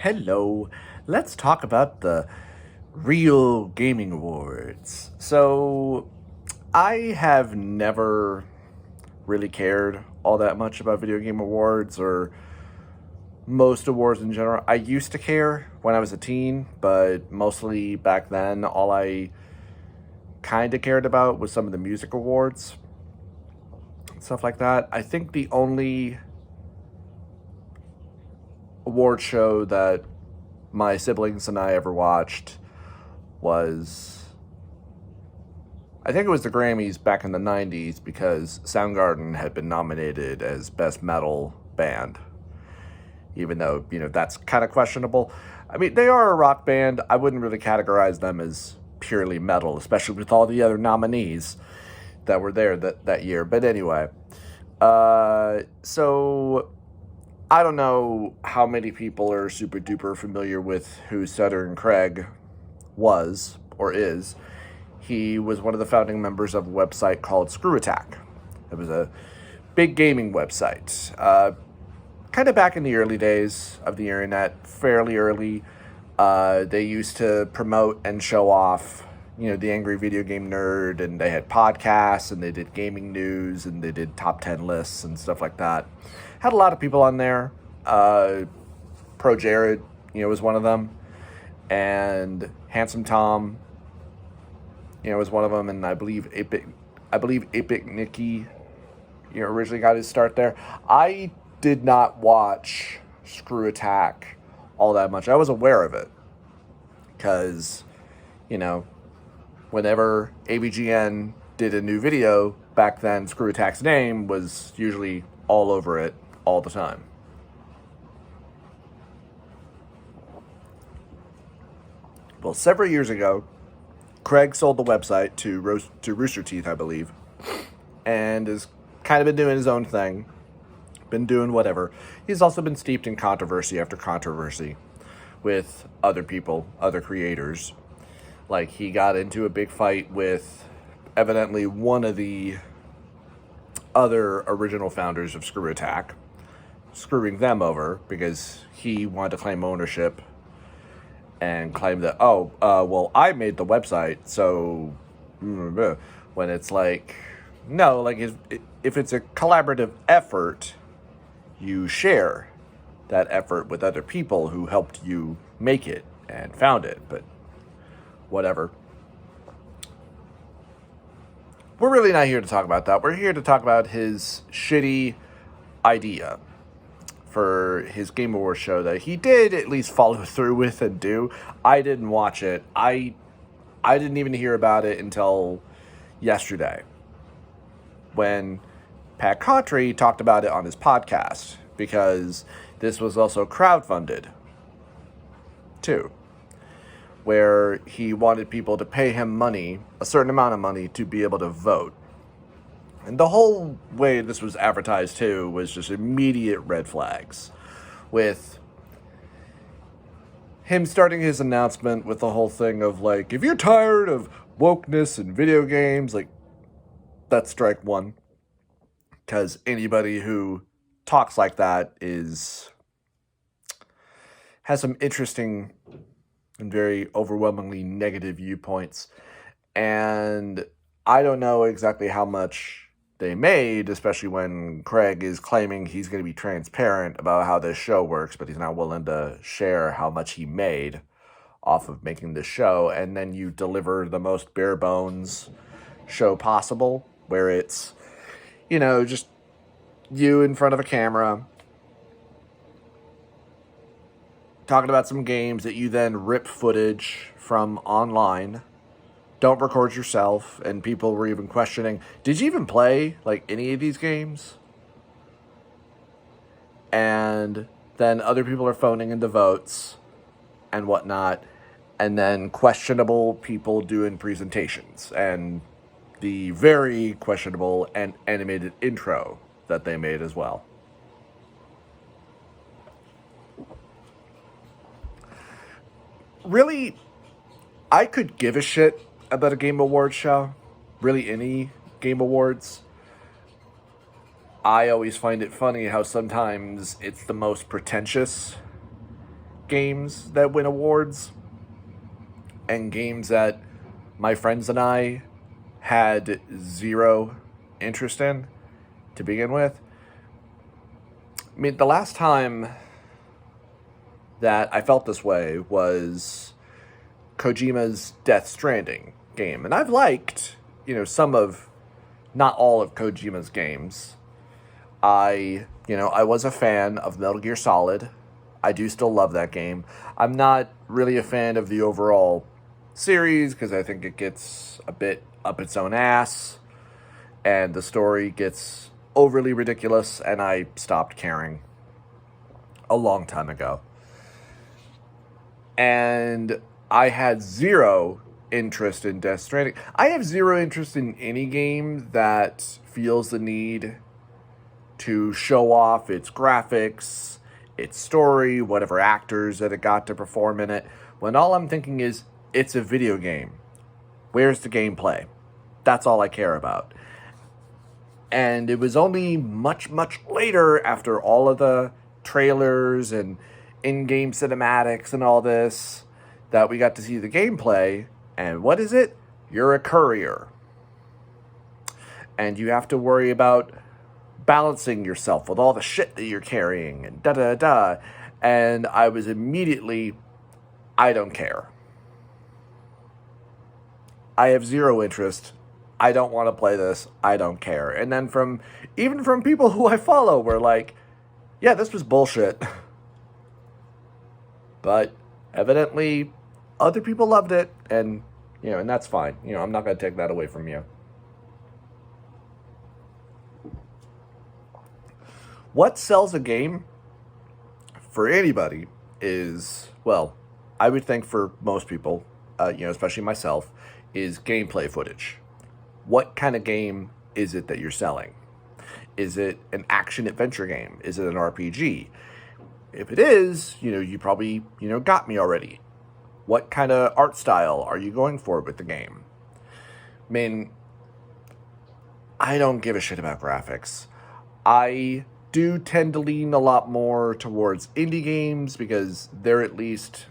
Hello. Let's talk about the real gaming awards. So, I have never really cared all that much about video game awards or most awards in general. I used to care when I was a teen, but mostly back then, all I kind of cared about was some of the music awards, stuff like that. I think the only award show that my siblings and I ever watched was, I think it was the Grammys back in the 90s, because Soundgarden had been nominated as Best Metal Band, even though, that's kind of questionable. I mean, they are a rock band. I wouldn't really categorize them as purely metal, especially with all the other nominees that were there that year. But anyway, so I don't know how many people are super duper familiar with who Stuttering Craig was or is. He was one of the founding members of a website called Screw Attack. It was a big gaming website. Kind of back in the early days of the internet, fairly early. They used to promote and show off, the Angry Video Game Nerd, and they had podcasts, and they did gaming news, and they did top 10 lists and stuff like that. Had a lot of people on there. Pro Jared, was one of them. And Handsome Tom, was one of them, and I believe Epic Nicky, originally got his start there. I did not watch Screw Attack all that much. I was aware of it because, whenever AVGN did a new video back then, Screw Attack's name was usually all over it all the time. Well, several years ago, Craig sold the website to Rooster Teeth, I believe, and has kind of been doing his own thing, been doing whatever. He's also been steeped in controversy after controversy with other people, other creators. Like, he got into a big fight with evidently one of the other original founders of Screw Attack, screwing them over because he wanted to claim ownership and claim that, well, I made the website, so, when it's like, no, like, if it's a collaborative effort, you share that effort with other people who helped you make it and found it, but whatever. We're really not here to talk about that. We're here to talk about his shitty idea for his Game Awards show that he did at least follow through with and do. I didn't watch it. I didn't even hear about it until yesterday, when Pat Contry talked about it on his podcast, because this was also crowdfunded too, where he wanted people to pay him money, a certain amount of money, to be able to vote. And the whole way this was advertised too was just immediate red flags, with him starting his announcement with the whole thing of, like, if you're tired of wokeness and video games, like, that's strike one. Because anybody who talks like that has some interesting and very overwhelmingly negative viewpoints. And I don't know exactly how much they made, especially when Craig is claiming he's going to be transparent about how this show works, but he's not willing to share how much he made off of making this show. And then you deliver the most bare bones show possible, where it's, just you in front of a camera talking about some games that you then rip footage from online. Don't record yourself, and people were even questioning, did you even play, like, any of these games? And then other people are phoning in the votes and whatnot, and then questionable people doing presentations, and the very questionable and animated intro that they made as well. Really, I could give a shit about a Game Awards show. Really, any Game Awards. I always find it funny how sometimes it's the most pretentious games that win awards and games that my friends and I had zero interest in to begin with. I mean, the last time that I felt this way was Kojima's Death Stranding game. And I've liked, some of, not all of Kojima's games. I was a fan of Metal Gear Solid. I do still love that game. I'm not really a fan of the overall series because I think it gets a bit up its own ass and the story gets overly ridiculous, and I stopped caring a long time ago. And I had zero interest in Death Stranding. I have zero interest in any game that feels the need to show off its graphics, its story, whatever actors that it got to perform in it, when all I'm thinking is, it's a video game. Where's the gameplay? That's all I care about. And it was only much, much later, after all of the trailers and in-game cinematics and all this, that we got to see the gameplay. And what is it? You're a courier. And you have to worry about balancing yourself with all the shit that you're carrying and da-da-da. And I was immediately, I don't care. I have zero interest. I don't want to play this. I don't care. And then even from people who I follow were like, yeah, this was bullshit. But evidently other people loved it, and and that's fine. I'm not going to take that away from you. What sells a game for anybody is, well, I would think for most people, especially myself, is gameplay footage. What kind of game is it that you're selling? Is it an action-adventure game? Is it an RPG? If it is, you probably, got me already. What kind of art style are you going for with the game? I mean, I don't give a shit about graphics. I do tend to lean a lot more towards indie games because they're at least,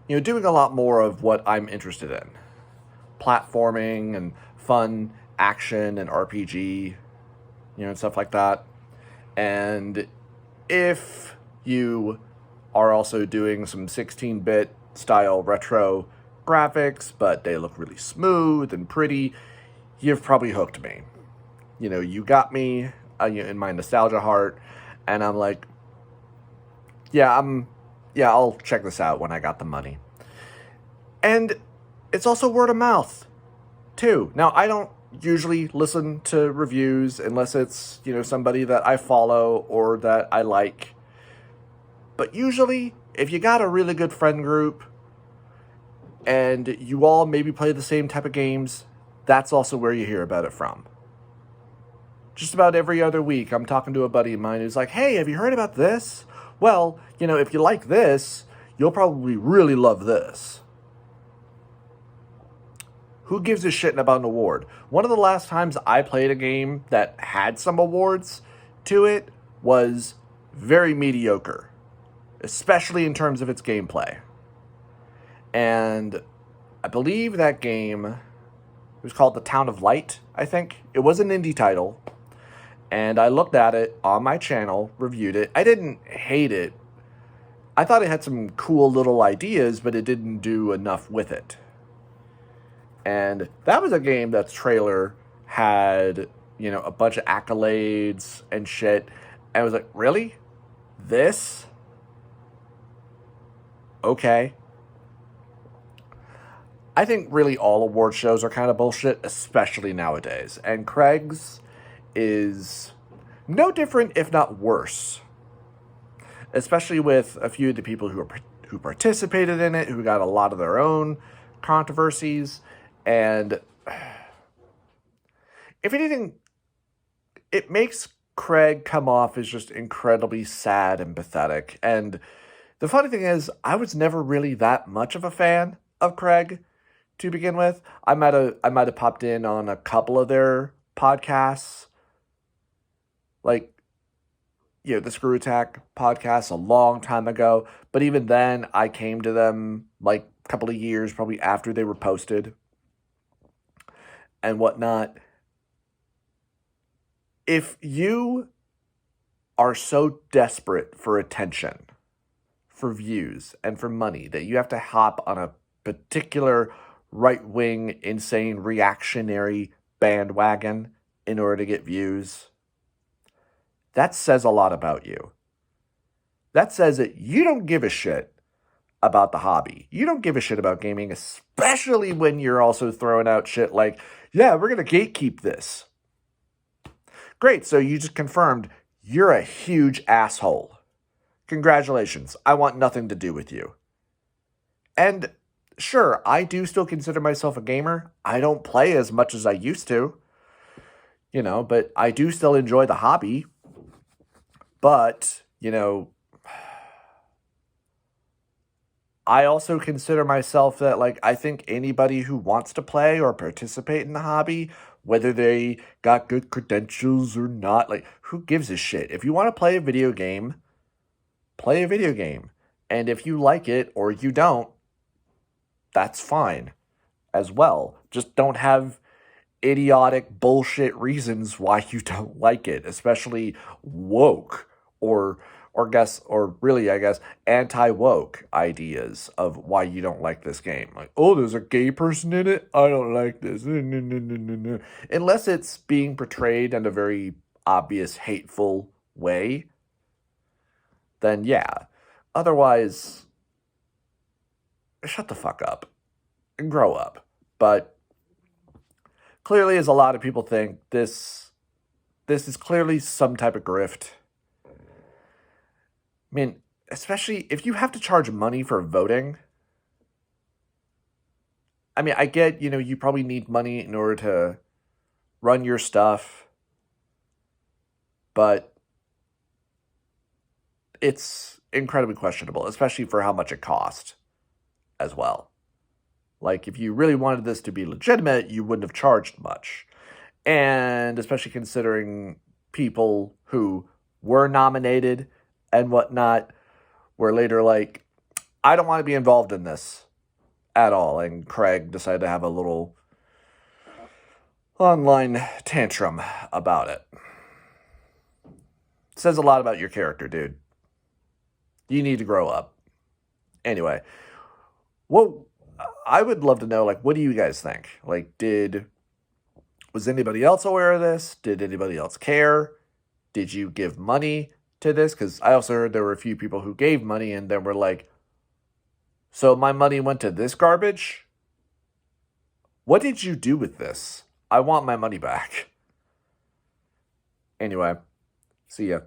doing a lot more of what I'm interested in. Platforming and fun action and RPG, and stuff like that. And if you are also doing some 16-bit style retro graphics, but they look really smooth and pretty, you've probably hooked me. You got me in my nostalgia heart, and I'm like, I'll check this out when I got the money. And it's also word of mouth, too. Now, I don't usually listen to reviews unless it's, somebody that I follow or that I like. But usually, if you got a really good friend group and you all maybe play the same type of games, that's also where you hear about it from. Just about every other week, I'm talking to a buddy of mine who's like, hey, have you heard about this? Well, if you like this, you'll probably really love this. Who gives a shit about an award? One of the last times I played a game that had some awards to it was very mediocre, especially in terms of its gameplay. And I believe that game, it was called The Town of Light, I think. It was an indie title. And I looked at it on my channel, reviewed it. I didn't hate it. I thought it had some cool little ideas, but it didn't do enough with it. And that was a game that's trailer had, a bunch of accolades and shit. And I was like, really? This? Okay. I think really all award shows are kind of bullshit, especially nowadays. And Craig's is no different, if not worse. Especially with a few of the people who participated in it, who got a lot of their own controversies. And if anything, it makes Craig come off as just incredibly sad and pathetic. And the funny thing is, I was never really that much of a fan of Craig to begin with. I might have popped in on a couple of their podcasts, like, the Screw Attack podcast a long time ago. But even then, I came to them like a couple of years probably after they were posted and whatnot. If you are so desperate for attention, for views, and for money that you have to hop on a particular right-wing, insane, reactionary bandwagon in order to get views, that says a lot about you. That says that you don't give a shit about the hobby. You don't give a shit about gaming, especially when you're also throwing out shit like, yeah, we're going to gatekeep this. Great, so you just confirmed you're a huge asshole. Congratulations, I want nothing to do with you. And sure, I do still consider myself a gamer. I don't play as much as I used to, but I do still enjoy the hobby. But, I also consider myself that, I think anybody who wants to play or participate in the hobby, whether they got good credentials or not, who gives a shit? If you want to play a video game, play a video game. And if you like it or you don't, that's fine as well. Just don't have idiotic bullshit reasons why you don't like it, especially woke or I guess anti-woke ideas of why you don't like this game. Like, oh, there's a gay person in it? I don't like this. No. Unless it's being portrayed in a very obvious, hateful way, then yeah. Otherwise, shut the fuck up and grow up. But clearly, as a lot of people think, this is clearly some type of grift. I mean, especially if you have to charge money for voting. I mean, I get, you probably need money in order to run your stuff, but it's incredibly questionable, especially for how much it cost as well. Like, if you really wanted this to be legitimate, you wouldn't have charged much. And especially considering people who were nominated and whatnot were later like, I don't want to be involved in this at all. And Craig decided to have a little online tantrum about it. Says a lot about your character, dude. You need to grow up. Anyway, I would love to know, what do you guys think? Was anybody else aware of this? Did anybody else care? Did you give money to this? Because I also heard there were a few people who gave money and then were like, so my money went to this garbage? What did you do with this? I want my money back. Anyway, see ya.